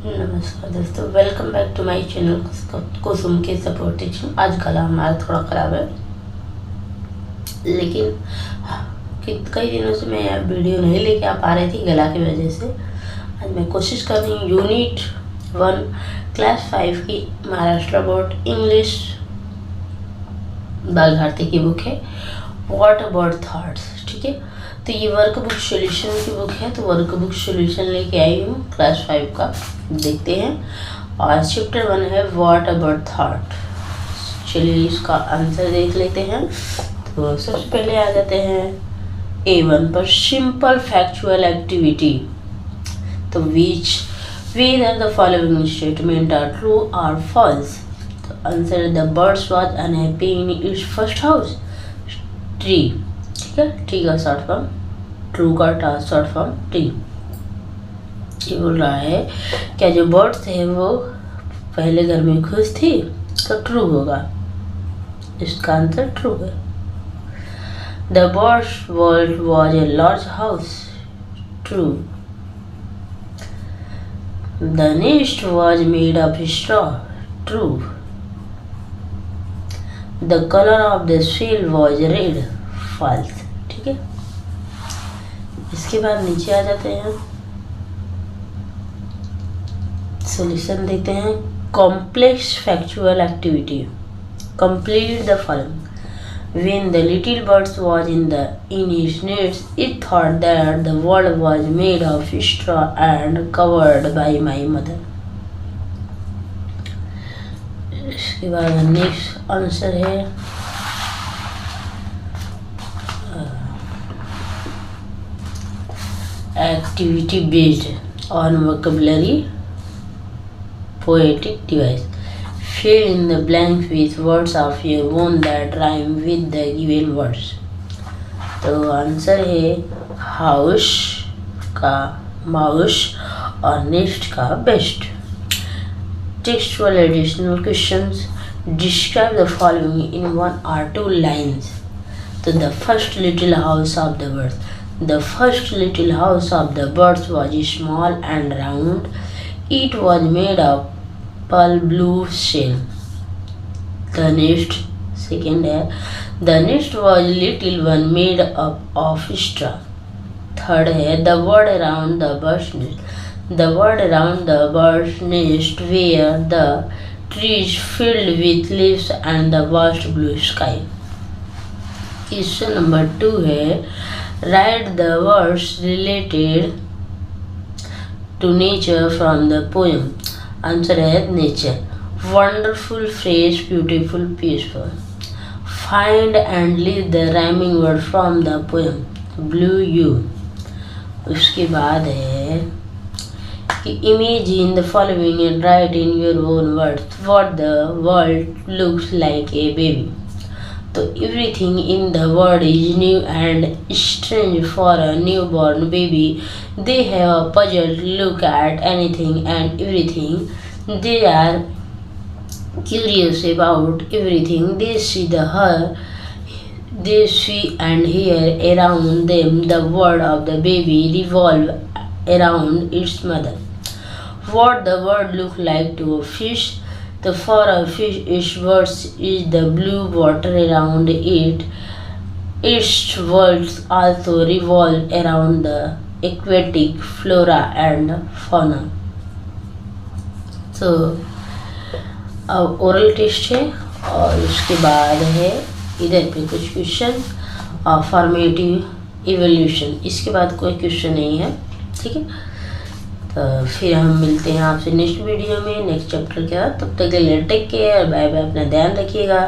नमस्कार दोस्तों, welcome back to my channel Kusum के सपोर्ट टीचिंग। आज गला हमारा थोड़ा ख़राब है, लेकिन कई दिनों से मैं वीडियो नहीं लेके आ पा रही थी गला की वजह से। आज मैं कोशिश कर रही हूँ। यूनिट 1 क्लास 5 की महाराष्ट्र बोर्ड इंग्लिश बाल भारती की बुक है व्हाट अबाउट थॉट्स। ठीक है, तो ये वर्कबुक सॉल्यूशन की बुक है, तो वर्कबुक सॉल्यूशन लेके आई हूँ क्लास 5 का। देखते हैं। और चैप्टर 1 है व्हाट अबाउट थॉट। चलिए इसका आंसर देख लेते हैं। तो सबसे पहले आ जाते हैं A1 पर, सिंपल फैक्चुअल एक्टिविटी। तो whether the following statement are true or false। तो answer the birds was unhappy in its first house. Tree, ठीक है, ट्री का शॉर्ट फॉर्म, ट्रू का शॉर्ट फॉर्म ट्री। ये बोल रहा है क्या जो बर्ड्स थे वो पहले घर में खुश थी, तो ट्रू होगा। इसका आंसर ट्रू है। The birds world was a large house. True. The nest was made of straw. True. The colour of the sail was red. False. ठीक है, इसके बाद नीचे आ जाते हैं, सॉल्यूशन देखते हैं। Complex factual activity. Complete the following. When the little bird was in his nest, it thought that the world was made of straw and covered by my mother। इसके बाद नेक्स्ट आंसर है activity based on vocabulary poetic device. Fill in the blank with words of your own that rhyme with the given words। तो answer है house का mouse और nest का best. Textual additional questions. Describe the following in 1 or 2 lines। तो the first little house of the birds. The first little house of the birds was small and round. It was made of pearl blue shell। The nest, second है, the nest was little one made up of straw। Third है, the word around the bird's nest। The word around the bird's nest were the trees filled with leaves and the vast blue sky। Question number 2 है, write the words related to nature from the poem। Answer है nature. Wonderful, fresh, beautiful, peaceful. Find and leave the rhyming word from the poem. Blue you. उसके बाद है कि imagine the following and write in your own words what the world looks like a baby. तो everything in the world is new and strange for a new born baby. They have a puzzled look at anything and everything। They are curious about everything they see and hear around them। The world of the baby revolves around its mother। What the world look like to a fish। The for a fish its world is the blue water around it। Its world also revolve around the aquatic flora and fauna। तो अब oral test है और उसके बाद है इधर पे कुछ क्वेश्चन और फॉर्मेटिव इवोल्यूशन। इसके बाद कोई क्वेश्चन नहीं है। ठीक है, तो फिर हम मिलते हैं आपसे नेक्स्ट वीडियो में नेक्स्ट चैप्टर के बाद। तब तक के लिए टेक केयर, बाय बाय, अपना ध्यान रखिएगा।